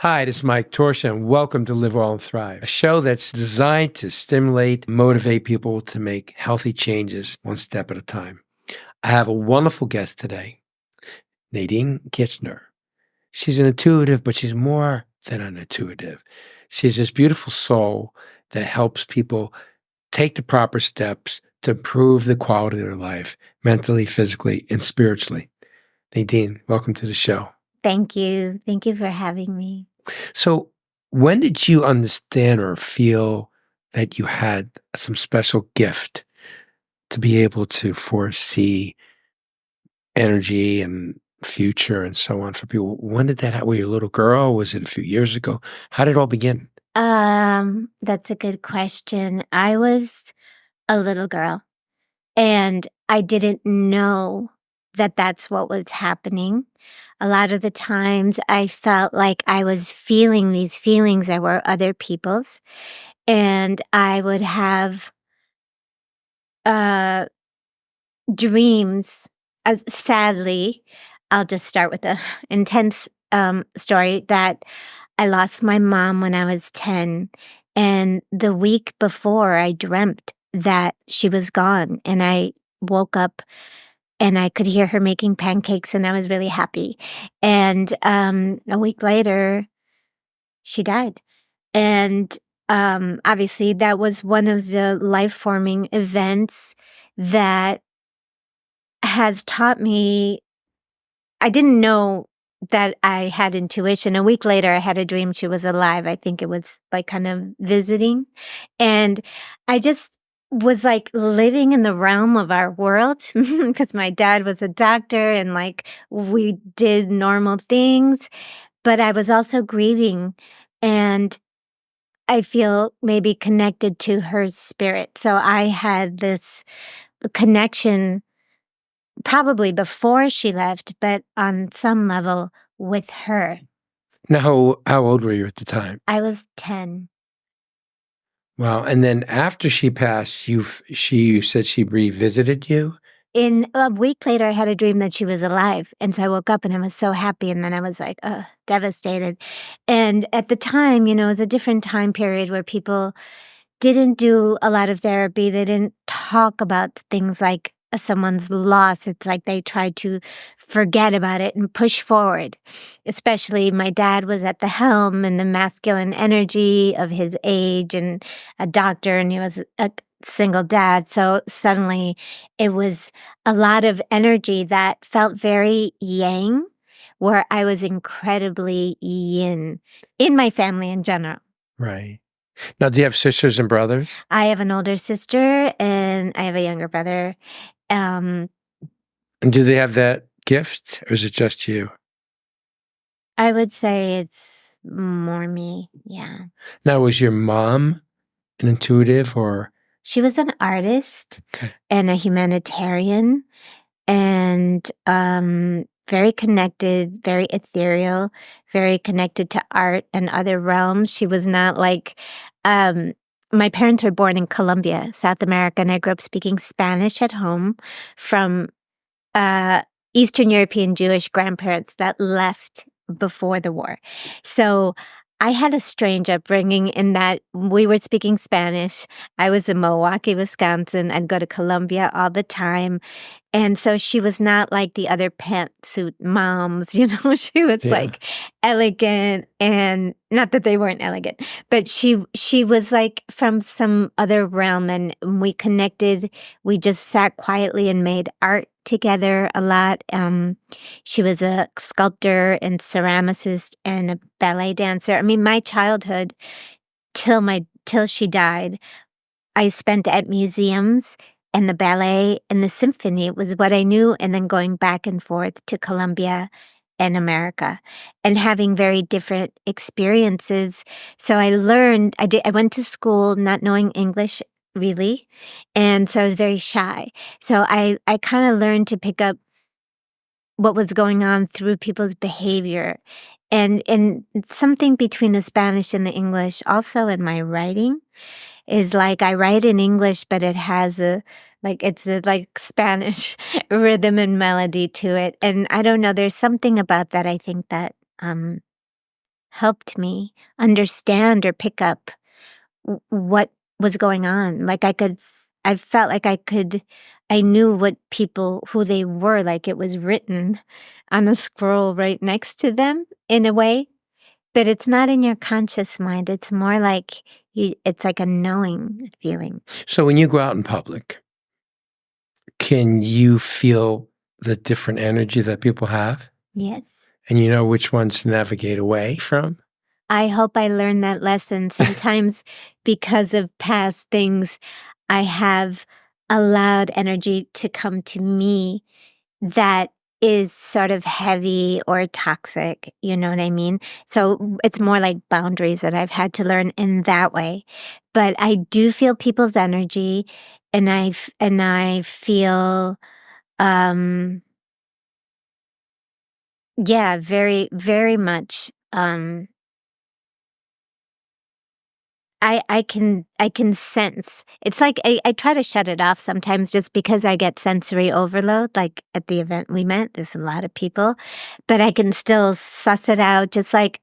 Hi, this is Mike Torsha, and welcome to Live Well and Thrive, a show that's designed to stimulate, motivate people to make healthy changes one step at a time. I have a wonderful guest today, Nadine Kijner. She's an intuitive, but she's more than an intuitive. She's this beautiful soul that helps people take the proper steps to improve the quality of their life, mentally, physically, and spiritually. Nadine, welcome to the show. Thank you. Thank you for having me. So, when did you understand or feel that you had some special gift to be able to foresee energy and future and so on for people? When did that happen? Were you a little girl? Was it a few years ago? How did it all begin? That's a good question. I was a little girl and I didn't know that that's what was happening. A lot of the times I felt like I was feeling these feelings that were other people's, and I would have uh dreams. As sadly, I'll just start with a intense story that I lost my mom when I was 10, and the week before I dreamt that she was gone, and I woke up and I could hear her making pancakes, and I was really happy. And a week later, she died. And obviously, that was one of the life forming events that has taught me. I didn't know that I had intuition. A week later, I had a dream she was alive. I think it was like kind of visiting. And I just was like living in the realm of our world because my dad was a doctor and like we did normal things. But I was also grieving, and I feel maybe connected to her spirit. So I had this connection probably before she left, but on some level with her. Now, how old were you at the time? I was 10. Wow. And then after she passed, you said she revisited you? In a week later, I had a dream that she was alive. And so I woke up and I was so happy. And then I was like, devastated. And at the time, it was a different time period where people didn't do a lot of therapy. They didn't talk about things like someone's loss. It's like they tried to forget about it and push forward. Especially my dad was at the helm, and the masculine energy of his age, and a doctor, and he was a single dad. So suddenly it was a lot of energy that felt very yang, where I was incredibly yin in my family in general. Right. Now, do you have sisters and brothers? I have an older sister and I have a younger brother. Um, And do they have that gift, or is it just you? I would say it's more me. Yeah. Now, was your mom an intuitive or? She was an artist Okay. and a humanitarian, and very connected, very ethereal, very connected to art and other realms. She was not like, um, my parents were born in Colombia, South America, and I grew up speaking Spanish at home from uh, Eastern European Jewish grandparents that left before the war. So I had a strange upbringing in that we were speaking Spanish. I was in Milwaukee, Wisconsin. I'd go to Columbia all the time. And so she was not like the other pantsuit moms, she was Yeah. like elegant, and not that they weren't elegant, but she was like from some other realm, and we connected. We just sat quietly and made art together a lot. She was a sculptor and ceramicist and a ballet dancer. I mean, my childhood till she died, I spent at museums and the ballet and the symphony. It was what I knew, and then going back and forth to Colombia and America and having very different experiences. So I learned, I went to school not knowing English really, and so I was very shy. So I kind of learned to pick up what was going on through people's behavior, and something between the Spanish and the English also in my writing is like I write in English, but it has it's a like Spanish rhythm and melody to it. And I don't know, there's something about that I think that helped me understand or pick up what was going on. Like I felt like I knew what people, who they were, like it was written on a scroll right next to them in a way. But it's not in your conscious mind. It's more like it's like a knowing feeling. So when you go out in public, can you feel the different energy that people have? Yes. And you know which ones to navigate away from? I hope I learned that lesson. Sometimes because of past things, I have allowed energy to come to me that is sort of heavy or toxic, you know what I mean? So it's more like boundaries that I've had to learn in that way. But I do feel people's energy, and I feel yeah, very very much I can sense. It's like I try to shut it off sometimes just because I get sensory overload. Like at the event we met, there's a lot of people, but I can still suss it out. Just like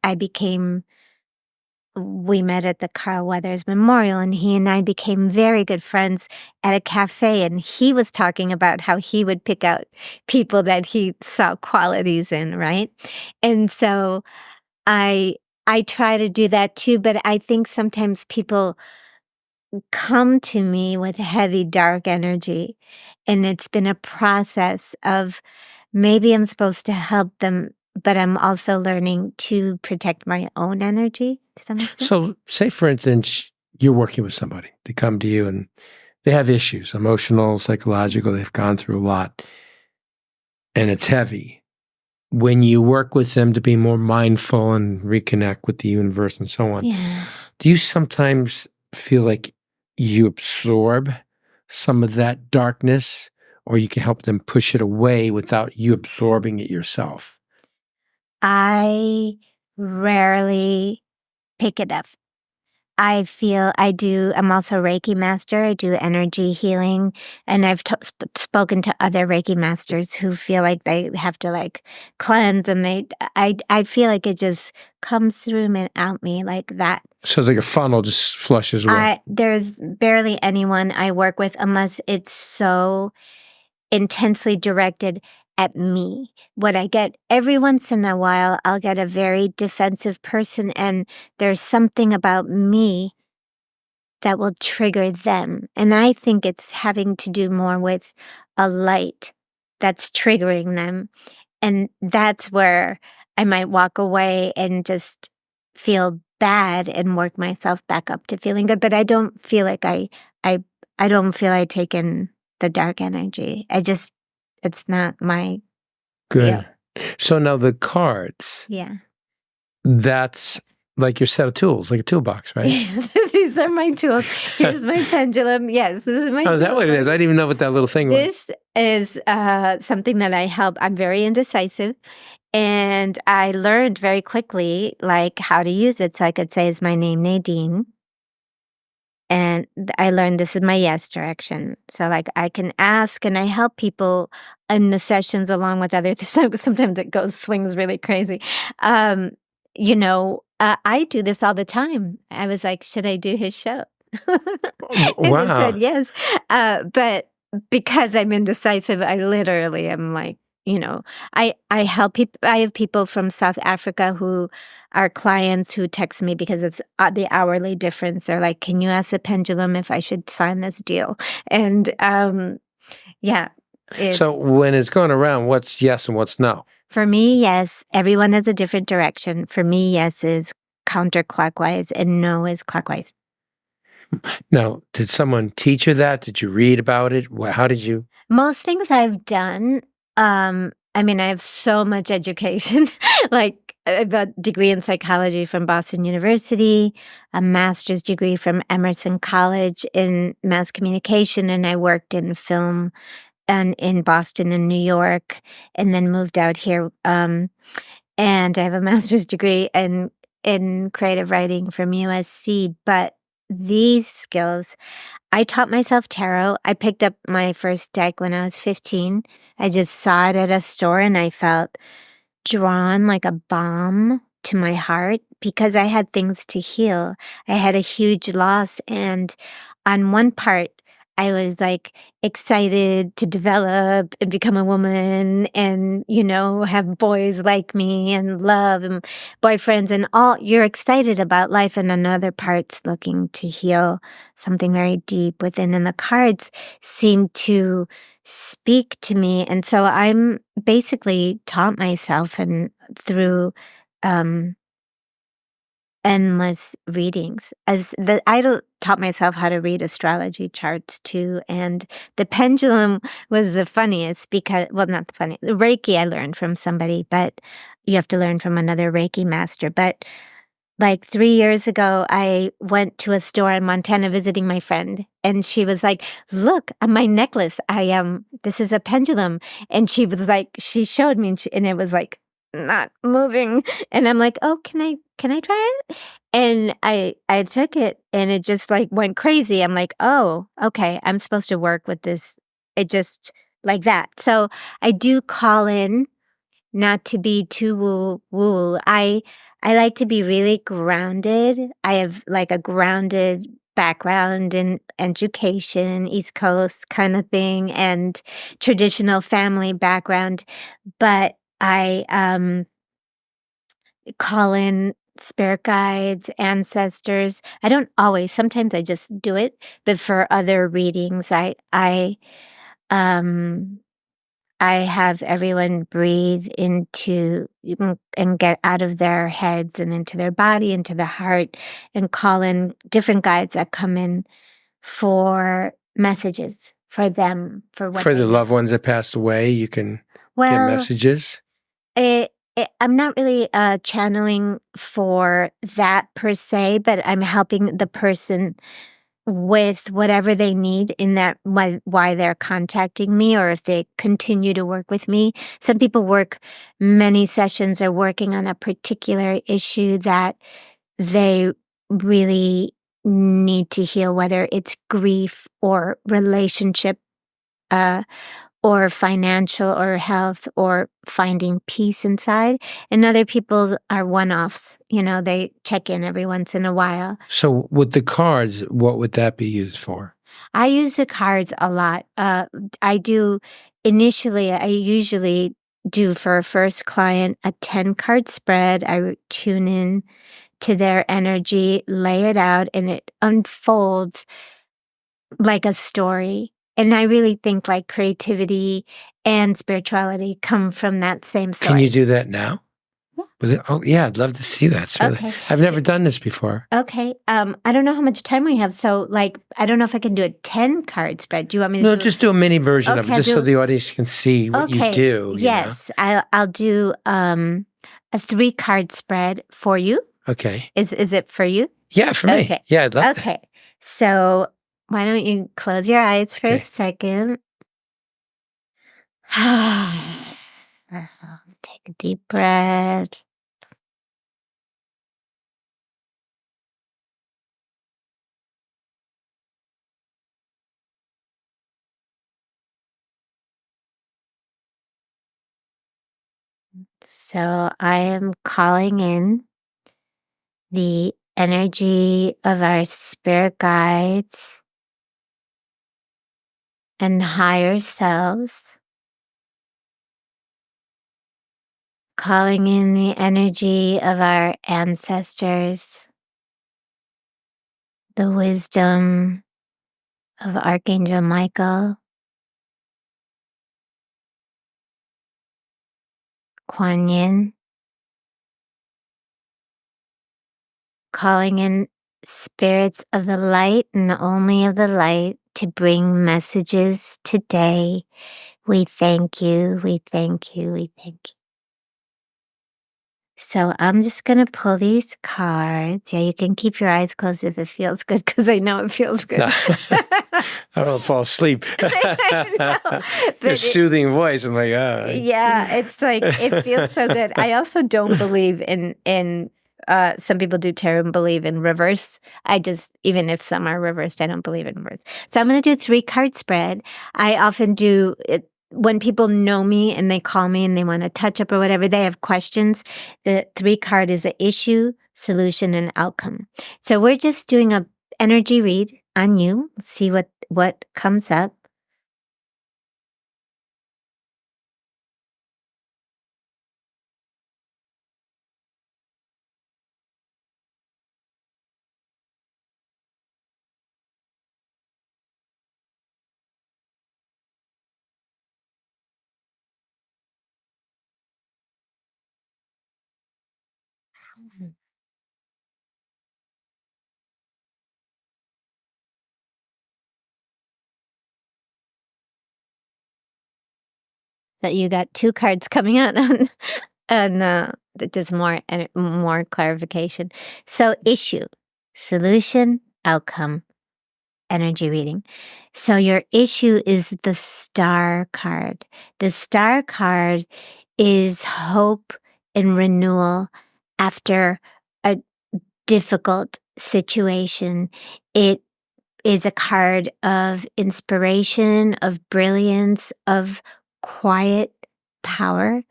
we met at the Carl Weathers Memorial, and he and I became very good friends at a cafe. And he was talking about how he would pick out people that he saw qualities in, right? And so I I try to do that too, but I think sometimes people come to me with heavy, dark energy. And it's been a process of maybe I'm supposed to help them, but I'm also learning to protect my own energy. Does that make sense? So say, for instance, you're working with somebody. They come to you and they have issues, emotional, psychological. They've gone through a lot and it's heavy. When you work with them to be more mindful and reconnect with the universe and so on, Yeah. do you sometimes feel like you absorb some of that darkness, or you can help them push it away without you absorbing it yourself? I rarely pick it up. I feel I do. I'm also Reiki master. I do energy healing, and I've spoken to other Reiki masters who feel like they have to like cleanse, and I feel like it just comes through me and out me like that. So it's like a funnel just flushes away. There's barely anyone I work with unless it's so intensely directed at me. What I get every once in a while, I'll get a very defensive person, and there's something about me that will trigger them. And I think it's having to do more with a light that's triggering them. And that's where I might walk away and just feel bad and work myself back up to feeling good. But I don't feel like I I don't feel I take in the dark energy. It's not my deal. Good. So now the cards, Yeah. that's like your set of tools, like a toolbox, right? Yes, these are my tools. Here's my pendulum. Yes, this is my Oh, is that what it is? I didn't even know what that little thing was. This is something that I help. I'm very indecisive, and I learned very quickly like how to use it. So I could say, "Is my name Nadine?" And I learned this is my yes direction. So like I can ask, and I help people in the sessions along with others. Sometimes it goes swings really crazy. Um, I do this all the time. I was like, should I do his show? And it Wow. said yes. But because I'm indecisive, I literally am like, I help people. I have people from South Africa who are clients who text me because it's the hourly difference. They're like, "Can you ask the pendulum if I should sign this deal?" And yeah, So when it's going around, what's yes and what's no? for me, yes, everyone has a different direction. For me, yes is counterclockwise, and no is clockwise. Now, did someone teach you that? Did you read about it? How did you? Most things I've done, I mean, I have so much education. Like, I have a degree in psychology from Boston University, a master's degree from Emerson College in mass communication, and I worked in film and in Boston and New York, and then moved out here. And I have a master's degree in creative writing from USC. But these skills, I taught myself tarot. I picked up my first deck when I was 15. I just saw it at a store and I felt drawn like a balm to my heart because I had things to heal. I had a huge loss, and on one part, I was like excited to develop and become a woman and, have boys like me and love and boyfriends and all. You're excited about life, and another part's looking to heal something very deep within. And the cards seem to speak to me. And so I'm basically taught myself and through um endless readings. Taught myself how to read astrology charts too, and the pendulum was the funniest because, well, not the funny. The Reiki I learned from somebody, but you have to learn from another Reiki master. But like 3 years ago, I went to a store in Montana visiting my friend, and she was like, "Look, on my necklace, this is a pendulum." And she was like, she showed me, and it was like not moving. And I'm like, "Oh, can I try it?" And I took it, and it just like went crazy. I'm like, "Oh, okay, I'm supposed to work with this." It just like that. So I do call in, not to be too woo woo. I like to be really grounded. I have like a grounded background in education, East Coast kind of thing, and traditional family background. But I call in spirit guides, ancestors. I don't always. Sometimes I just do it. But for other readings, um I have everyone breathe and get out of their heads and into their body, into the heart, and call in different guides that come in for messages for them, for what For they the need. loved ones that passed away, you can get Well, messages. I'm not really channeling for that per se, but I'm helping the person with whatever they need in that why they're contacting me, or if they continue to work with me. Some people work many sessions are working on a particular issue that they really need to heal, whether it's grief or relationship, uh, or financial or health or finding peace inside. And other people are one-offs. They check in every once in a while. So with the cards, what would that be used for? I use the cards a lot. I do initially, I usually do for a first client a 10-card spread. I tune in to their energy, lay it out, and it unfolds like a story. And I really think like creativity and spirituality come from that same source. Can you do that now? Yeah. Oh, yeah, I'd love to see that. So Okay. I've never done this before. Okay. I don't know how much time we have, so like I don't know if I can do a 10-card spread. Do you want me to No, do just do a mini version of it, Okay, just so the audience can see what you do. you know? Yes. I'll do a 3-card spread for you. Okay. Is it for you? Yeah, for me. Okay. Yeah, I'd love that. Okay. So why don't you close your eyes for a Okay. second? Take a deep breath. So I am calling in the energy of our spirit guides and higher selves, calling in the energy of our ancestors, the wisdom of Archangel Michael, Kuan Yin, calling in spirits of the light and only of the light to bring messages today. We thank you, we thank you, we thank you. So I'm just going to pull these cards. Yeah, you can keep your eyes closed if it feels good, because I know it feels good. I don't want to fall asleep. Your soothing voice. I'm like, oh. Yeah, it's like, it feels so good. I also don't believe in some people do tarot and believe in reverse. Even if some are reversed, I don't believe in reverse. So I'm going to do 3-card spread. I often do it when people know me and they call me and they want a touch up or whatever, they have questions. The 3-card is an issue, solution, and outcome. So we're just doing a energy read on you. See what comes up. That you got two cards coming out on and that just more clarification. So issue, solution, outcome, energy reading. So your issue is the star card. The star card is hope and renewal after a difficult situation. It is a card of inspiration, of brilliance, of quiet power,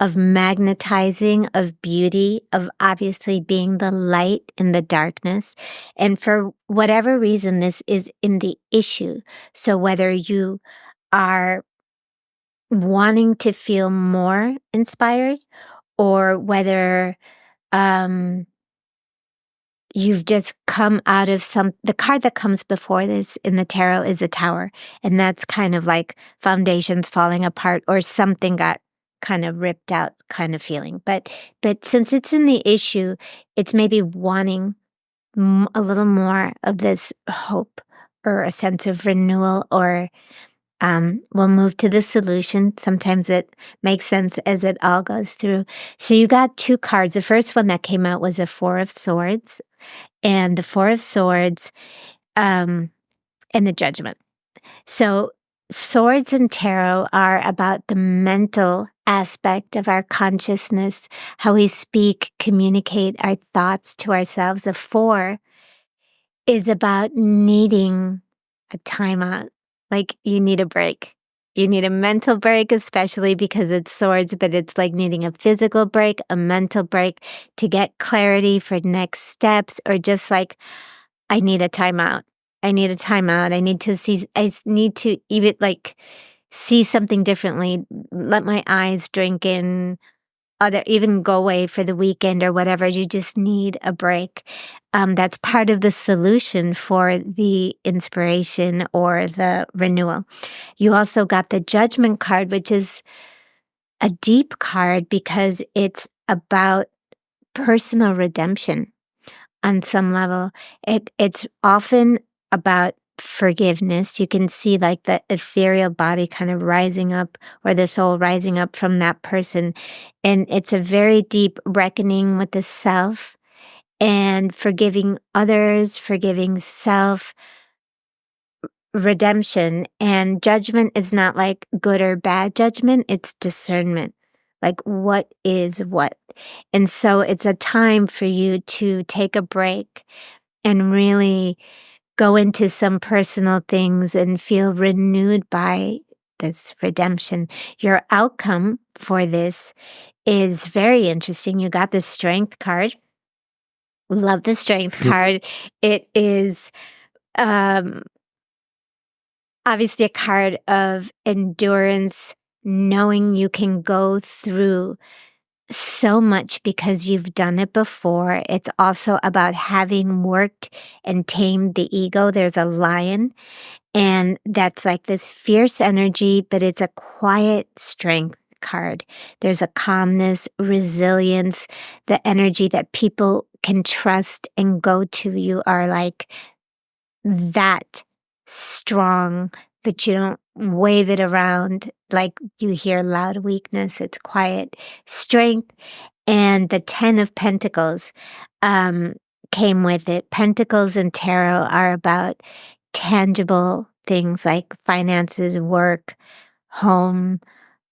of magnetizing, of beauty, of obviously being the light in the darkness. And for whatever reason, this is in the issue. So whether you are wanting to feel more inspired or whether um, you've just come out of the card that comes before this in the tarot is a tower. And that's kind of like foundations falling apart or something got kind of ripped out kind of feeling. But since it's in the issue, it's maybe wanting a little more of this hope or a sense of renewal or we'll move to the solution. Sometimes it makes sense as it all goes through. So you got two cards. The first one that came out was a Four of Swords, and the Four of Swords, and the Judgment. So swords and tarot are about the mental aspect of our consciousness, how we speak, communicate our thoughts to ourselves. The four is about needing a timeout. Like you need a break. You need a mental break, especially because it's swords, but it's like needing a physical break, a mental break to get clarity for next steps, or just like, I need a timeout. I need a timeout. I need to even like see something differently, let my eyes drink in other, even go away for the weekend or whatever. You just need a break. That's part of the solution for the inspiration or the renewal. You also got the Judgment card, which is a deep card because it's about personal redemption on some level. It's often about forgiveness. You can see like the ethereal body kind of rising up or the soul rising up from that person. And it's a very deep reckoning with the self and forgiving others, forgiving self, redemption. And judgment is not like good or bad judgment, it's discernment. Like what is what. And so it's a time for you to take a break and really go into some personal things and feel renewed by this redemption. Your outcome for this is very interesting. You got the Strength card. Love the Strength card. It is obviously a card of endurance, knowing you can go through so much because you've done it before. It's also about having worked and tamed the ego. There's a lion, and that's like this fierce energy, but it's a quiet strength card. There's a calmness, resilience, the energy that people can trust and go to. You are like that strong, but you don't wave it around like you hear loud weakness. It's quiet strength. And the 10 of Pentacles came with it. Pentacles and tarot are about tangible things like finances, work, home.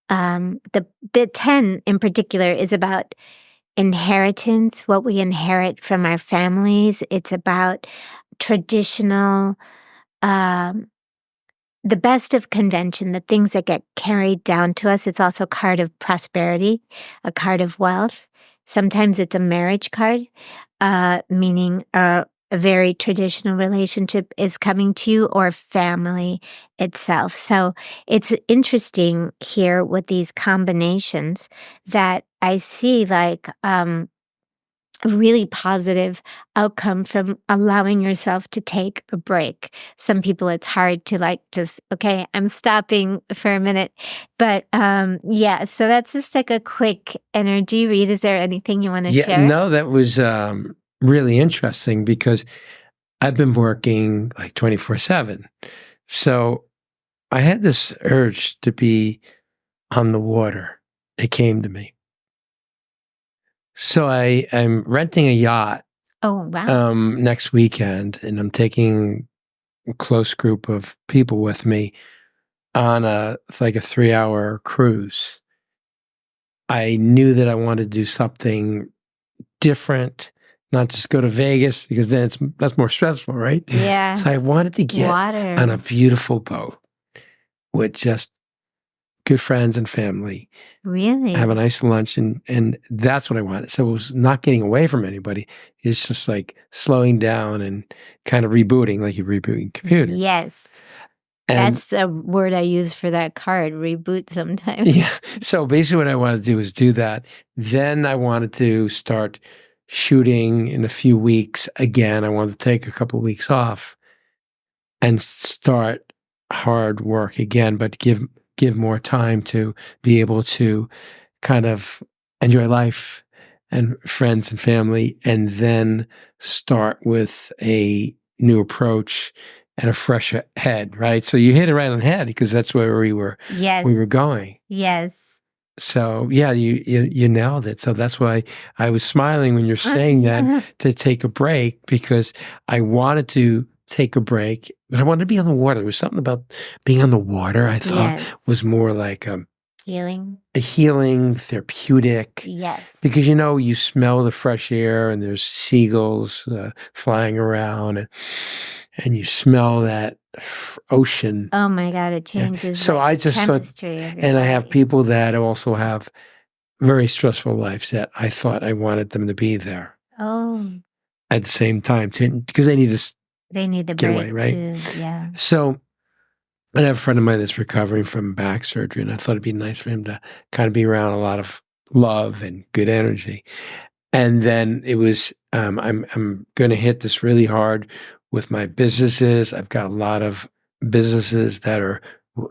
The 10 in particular is about inheritance, what we inherit from our families. It's about traditional, the best of convention, the things that get carried down to us. It's also a card of prosperity, a card of wealth. Sometimes it's a marriage card, meaning a very traditional relationship is coming to you, or family itself. So it's interesting here with these combinations that I see like a really positive outcome from allowing yourself to take a break. Some people, it's hard to like just, okay, I'm stopping for a minute. But yeah, so that's just like a quick energy read. Is there anything you want to Yeah, share? no, that was really interesting because I've been working like 24/7. So I had this urge to be on the water. It came to me. So I'm renting a yacht Oh, wow. next weekend, and I'm taking a close group of people with me on it's like a 3-hour cruise. I knew that I wanted to do something different, not just go to Vegas because then that's more stressful, right? Yeah. So I wanted to get on a Water. beautiful boat with just good friends and family, have a Really? nice lunch, and that's what I wanted. So it was not getting away from anybody. It's just like slowing down and kind of rebooting, like you're rebooting a computer. Yes. And That's the word I use for that card, reboot sometimes. yeah, so basically what I wanted to do is do that. Then I wanted to start shooting in a few weeks again. I wanted to take a couple of weeks off and start hard work again, but give more time to be able to kind of enjoy life and friends and family, and then start with a new approach and a fresher head, right? So you hit it right on the head because that's where Yes. we were going. Yes. So yeah, you nailed it. So that's why I was smiling when you're saying that, to take a break, because I wanted to take a break, but I wanted to be on the water. There was something about being on the water I thought Yes. was more like Healing. a healing, therapeutic, Yes. because you smell the fresh air and there's seagulls flying around, and you smell that ocean. Oh my God, it Yeah. changes So like I the just thought, chemistry of your and I have body. people that also have very stressful lives that I thought I wanted them to be there Oh, at the same time because they need to they need the get away, break right? too. Yeah. So I have a friend of mine that's recovering from back surgery, and I thought it'd be nice for him to kind of be around a lot of love and good energy. And then it was, I'm going to hit this really hard with my businesses. I've got a lot of businesses that are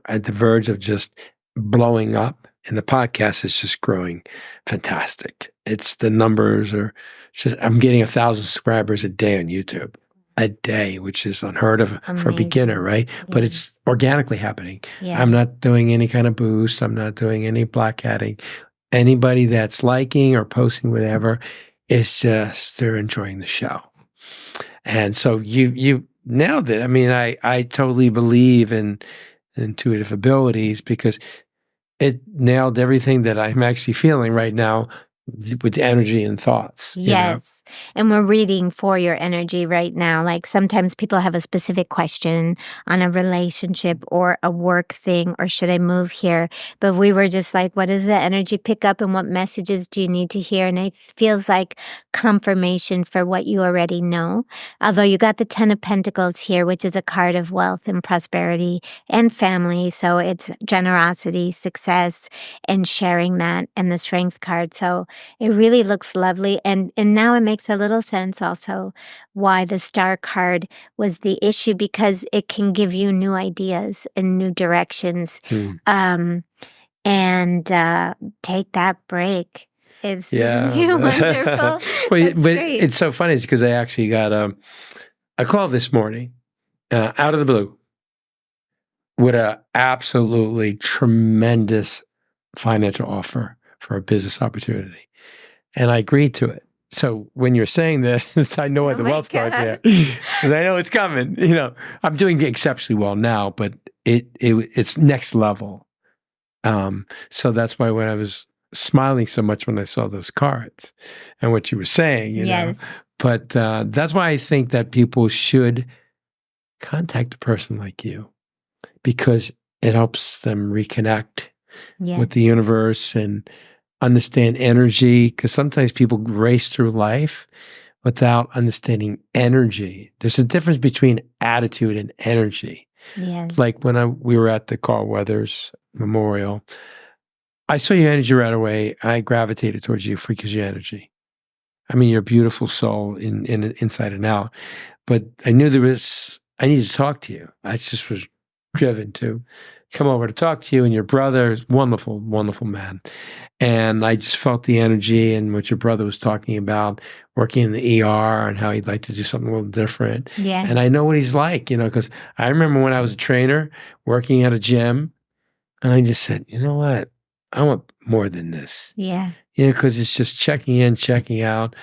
at the verge of just blowing up, and the podcast is just growing fantastic. The numbers are just, I'm getting 1,000 subscribers a day on YouTube. A day, which is unheard of for a beginner, Amazing. right? But Yeah. it's organically happening. Yeah. I'm not doing any kind of boost. I'm not doing any black hatting. Anybody that's liking or posting whatever, it's just they're enjoying the show. And so you nailed it. I mean, I totally believe in intuitive abilities because it nailed everything that I'm actually feeling right now with energy and thoughts. Yes. And we're reading for your energy right now. Like sometimes people have a specific question on a relationship or a work thing, or should I move here? But we were just like, what does the energy pick up and what messages do you need to hear? And it feels like confirmation for what you already know. Although you got the 10 of Pentacles here, which is a card of wealth and prosperity and family. So it's generosity, success, and sharing that, and the Strength card. So it really looks lovely. And now it makes a little sense also why the Star card was the issue, because it can give you new ideas and new directions. And take that break. It's Yeah. you're wonderful. Well, That's but great. it's so funny because I actually got a call this morning out of the blue with a absolutely tremendous financial offer for a business opportunity. And I agreed to it. So when you're saying this, I know what Oh the my wealth card's God. here. 'Cause I know it's coming. I'm doing exceptionally well now, but it's next level. So that's why when I was smiling so much when I saw those cards and what you were saying, Yes. But that's why I think that people should contact a person like you, because it helps them reconnect Yes. with the universe and understand energy, because sometimes people race through life without understanding energy. There's a difference between attitude and energy. Yes. Like when we were at the Carl Weathers Memorial, I saw your energy right away. I gravitated towards you because your energy. I mean, you're a beautiful soul in inside and out. But I knew I needed to talk to you. I just was driven to come over to talk to you, and your brother is wonderful, wonderful man. And I just felt the energy and what your brother was talking about, working in the ER and how he'd like to do something a little different. Yeah. And I know what he's like, because I remember when I was a trainer working at a gym, and I just said, you know what? I want more than this. Yeah. Because it's just checking in, checking out.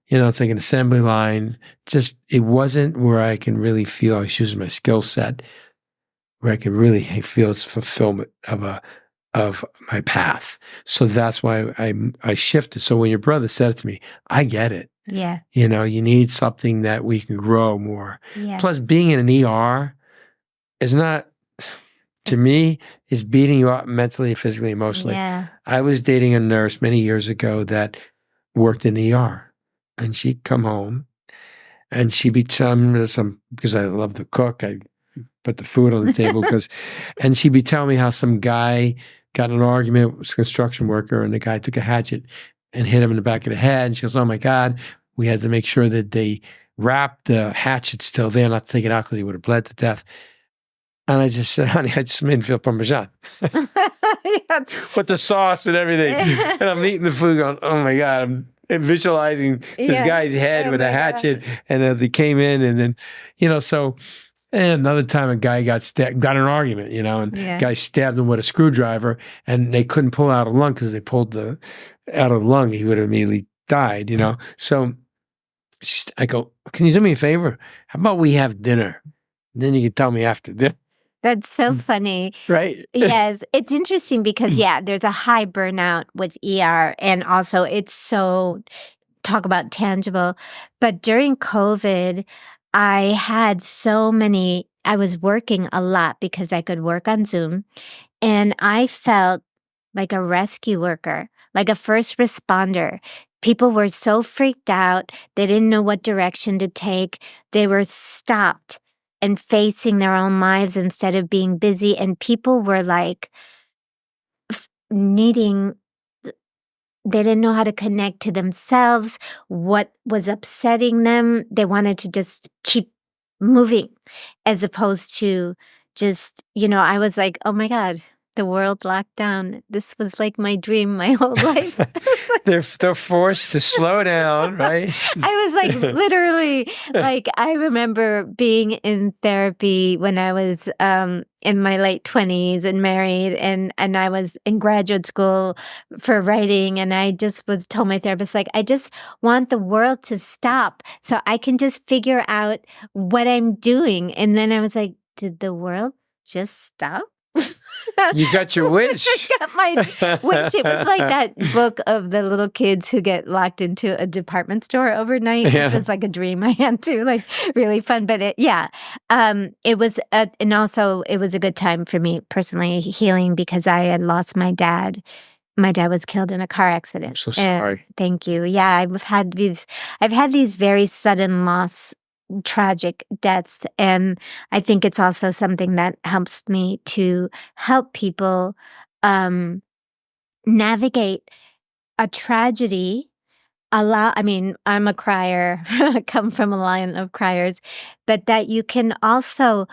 It's like an assembly line. Just, it wasn't where I can really feel I was using my skill set, where I can really feel its fulfillment of my path. So that's why I shifted. So when your brother said it to me, I get it. Yeah. You need something that we can grow more. Yeah. Plus, being in an ER is not, to me, is beating you up mentally, physically, emotionally. Yeah. I was dating a nurse many years ago that worked in the ER, and she'd come home and she'd be telling me because I love to cook, I put the food on the table and she'd be telling me how some guy got in an argument with a construction worker, and the guy took a hatchet and hit him in the back of the head. And she goes, "Oh my God, we had to make sure that they wrapped the hatchet still there, not to take it out because he would have bled to death." And I just said, "Honey, I just made veal parmesan." With the sauce and everything. And I'm eating the food going, "Oh my God," I'm visualizing this guy's head with a hatchet. God. And they came in and then, so, and another time a guy got in an argument, and guy stabbed him with a screwdriver, and they couldn't pull out a lung because they pulled out of the lung, he would have immediately died, So I go, "Can you do me a favor? How about we have dinner? And then you can tell me after dinner." That's so funny. Right. Yes. It's interesting because, there's a high burnout with ER, and also it's so, talk about tangible. But during COVID, I was working a lot because I could work on Zoom, and I felt like a rescue worker, like a first responder. People were so freaked out. They didn't know what direction to take. They were stopped and facing their own lives instead of being busy. And people were like they didn't know how to connect to themselves, what was upsetting them. They wanted to just keep moving as opposed to just, I was like, oh my God, the world locked down. This was like my dream my whole life. They're forced to slow down, right? I was like, literally, like, I remember being in therapy when I was in my late 20s and married, and I was in graduate school for writing, and I just told my therapist, like, I just want the world to stop so I can just figure out what I'm doing. And then I was like, did the world just stop? You got your wish. I got my wish. It was like that book of the little kids who get locked into a department store overnight, which was like a dream I had too, like really fun. But it was, and also it was a good time for me personally healing because I had lost my dad. My dad was killed in a car accident. I'm so sorry. Thank you. Yeah, I've had these very sudden loss, tragic deaths, and I think it's also something that helps me to help people navigate a tragedy. I mean, I'm a crier, I come from a line of criers, but that you can also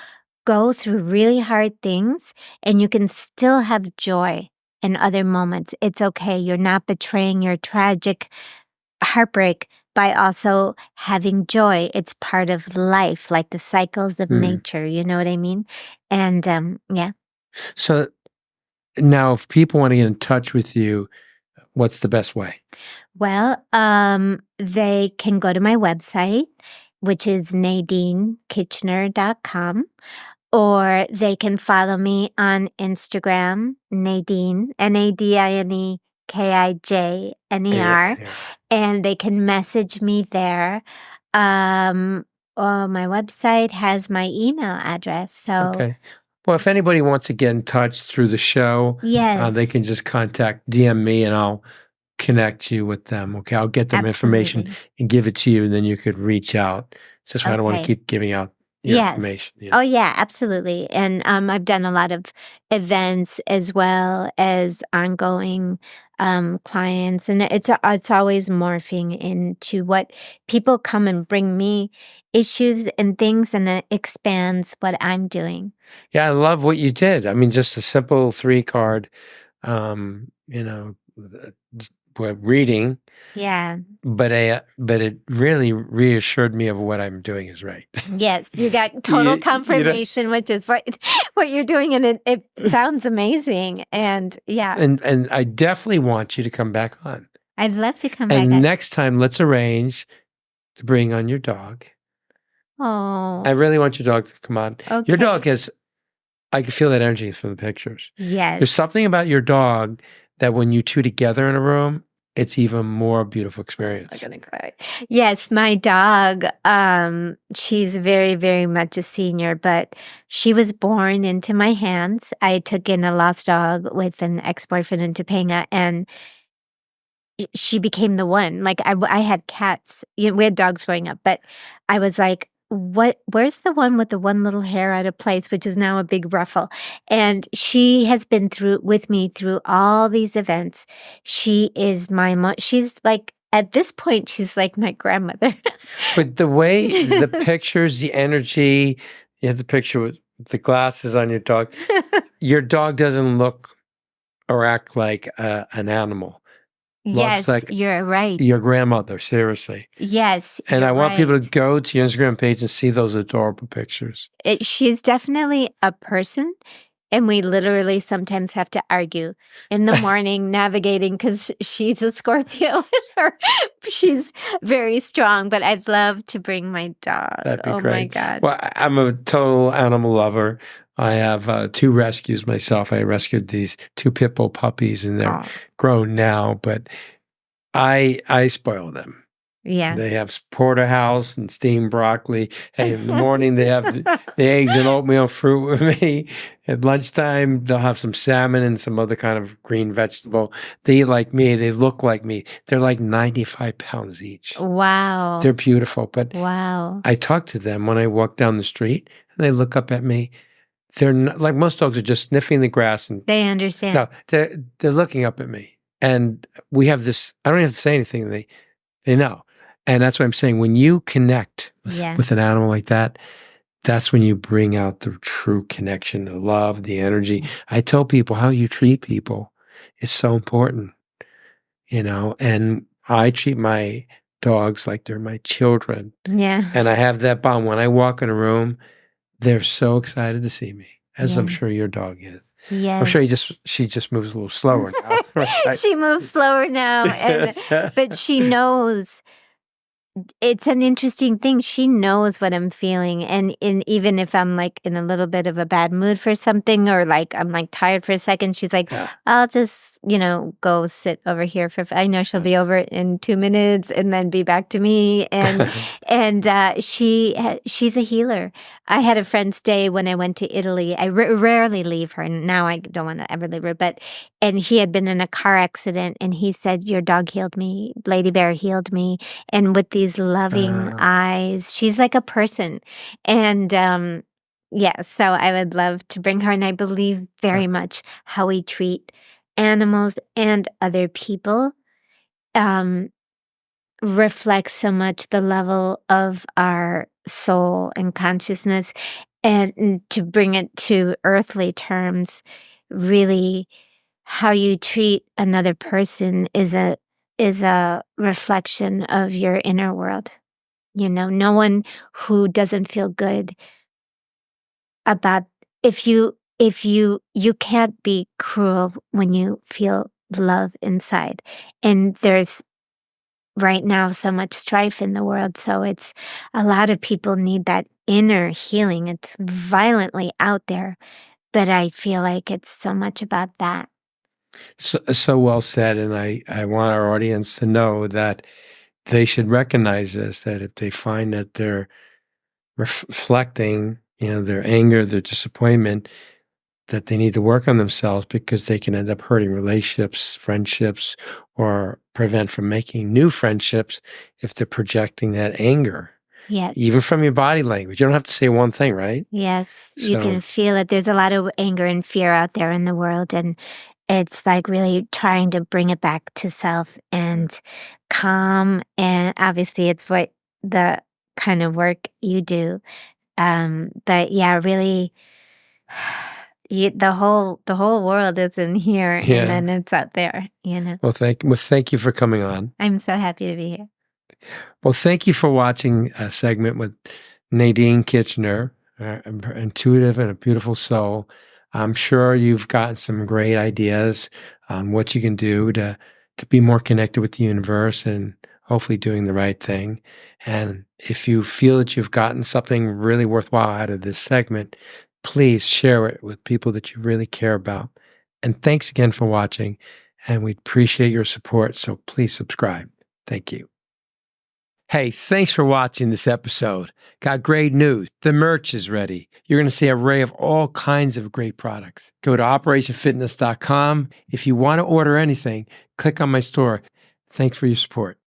go through really hard things and you can still have joy in other moments. It's okay. You're not betraying your tragic heartbreak by also having joy. It's part of life, like the cycles of nature. You know what I mean? And yeah. So now if people want to get in touch with you, what's the best way? Well, they can go to my website, which is NadineKijner.com, or they can follow me on Instagram, Nadine, NADINE KIJNER, and they can message me there. My website has my email address. So okay. Well, if anybody wants to get in touch through the show, yes, they can just DM me, and I'll connect you with them. Okay, I'll get them information Absolutely. and give it to you, and then you could reach out. Just I don't want to Okay. keep giving out your Yes. information. Oh, yeah, absolutely. And I've done a lot of events as well as ongoing clients, and it's always morphing into what people come and bring me issues and things, and it expands what I'm doing. Yeah, I love what you did. I mean, just a simple 3 card, you know, reading, Yeah. but it really reassured me of what I'm doing is right. Yes, you got total You know, confirmation, which is what you're doing, and it sounds amazing. And yeah, and I definitely want you to come back on. I'd love to come back. And next time, let's arrange to bring on your dog. Oh, I really want your dog to come on. okay. Your dog has, I can feel that energy from the pictures. Yes. There's something about your dog that when you two together in a room, it's even more beautiful experience. I'm gonna cry. Yes, my dog, she's very, very much a senior, but she was born into my hands. I took in a lost dog with an ex-boyfriend in Topanga, and she became the one. Like I had cats. We had dogs growing up, but I was like, where's the one with the one little hair out of place, which is now a big ruffle? And she has been with me through all these events. She is my mom. She's like, at this point, she's like my grandmother. But the way, the pictures, the energy, you have the picture with the glasses on your dog doesn't look or act like an animal. Yes, Looks like you're right. your grandmother, seriously. Yes, And you're I want people right. to go to your Instagram page and see those adorable pictures. She's definitely a person, and we literally sometimes have to argue in the morning navigating because she's a Scorpio and she's very strong, but I'd love to bring my dog. That'd be Oh my great. God. Well, I'm a total animal lover. I have 2 rescues myself. I rescued these 2 pit bull puppies, and they're Oh, grown now, but I spoil them. yeah. They have porterhouse and steamed broccoli. Hey, in the morning they have the eggs and oatmeal fruit with me. At lunchtime, they'll have some salmon and some other kind of green vegetable. They eat like me. They look like me. They're like 95 pounds each. Wow. They're beautiful. But Wow. I talk to them when I walk down the street, and they look up at me. They're not, like most dogs are just sniffing the grass, and They understand. no, they're looking up at me. And we have this, I don't have to say anything. They know. And that's what I'm saying. When you connect Yeah. with an animal like that, that's when you bring out the true connection, the love, the energy. I tell people how you treat people is so important, and I treat my dogs like they're my children. Yeah. And I have that bond. When I walk in a room, they're so excited to see me, as I'm Yeah. sure your dog is. Yeah. I'm sure she just moves a little slower now. Right? She moves slower now, but she knows. It's an interesting thing. She knows what I'm feeling, and even if I'm like in a little bit of a bad mood for something, or like I'm like tired for a second, she's like, Yeah. "I'll just go sit over here for." I know she'll be over in 2 minutes and then be back to me, and she's a healer. I had a friend stay when I went to Italy. I rarely leave her, and now I don't want to ever leave her. And he had been in a car accident, and he said, "Your dog healed me. Lady Bear healed me." And with these loving eyes, she's like a person. And yeah, so I would love to bring her, and I believe very much how we treat animals and other people reflects so much the level of our soul and consciousness. And to bring it to earthly terms, really, how you treat another person is a reflection of your inner world. No one who doesn't feel good about, if you can't be cruel when you feel love inside. And there's right now so much strife in the world, so it's a lot of people need that inner healing. It's violently out there, but I feel like it's so much about that. So well said. And I want our audience to know that they should recognize this, that if they find that they're reflecting, their anger, their disappointment, that they need to work on themselves because they can end up hurting relationships, friendships, or prevent from making new friendships if they're projecting that anger, Yes. even from your body language. You don't have to say one thing, right? Yes. You So, can feel it. There's a lot of anger and fear out there in the world, and it's like really trying to bring it back to self and calm. And obviously, it's what the kind of work you do. But yeah, really, the whole world is in here, and yeah. then it's out there. You know. Well, thank you for coming on. I'm so happy to be here. Well, thank you for watching a segment with Nadine Kijner, intuitive and a beautiful soul. I'm sure you've gotten some great ideas on what you can do to be more connected with the universe and hopefully doing the right thing. And if you feel that you've gotten something really worthwhile out of this segment, please share it with people that you really care about. And thanks again for watching, and we appreciate your support, so please subscribe. Thank you. Hey, thanks for watching this episode. Got great news. The merch is ready. You're going to see an array of all kinds of great products. Go to operationfitness.com. If you want to order anything, click on my store. Thanks for your support.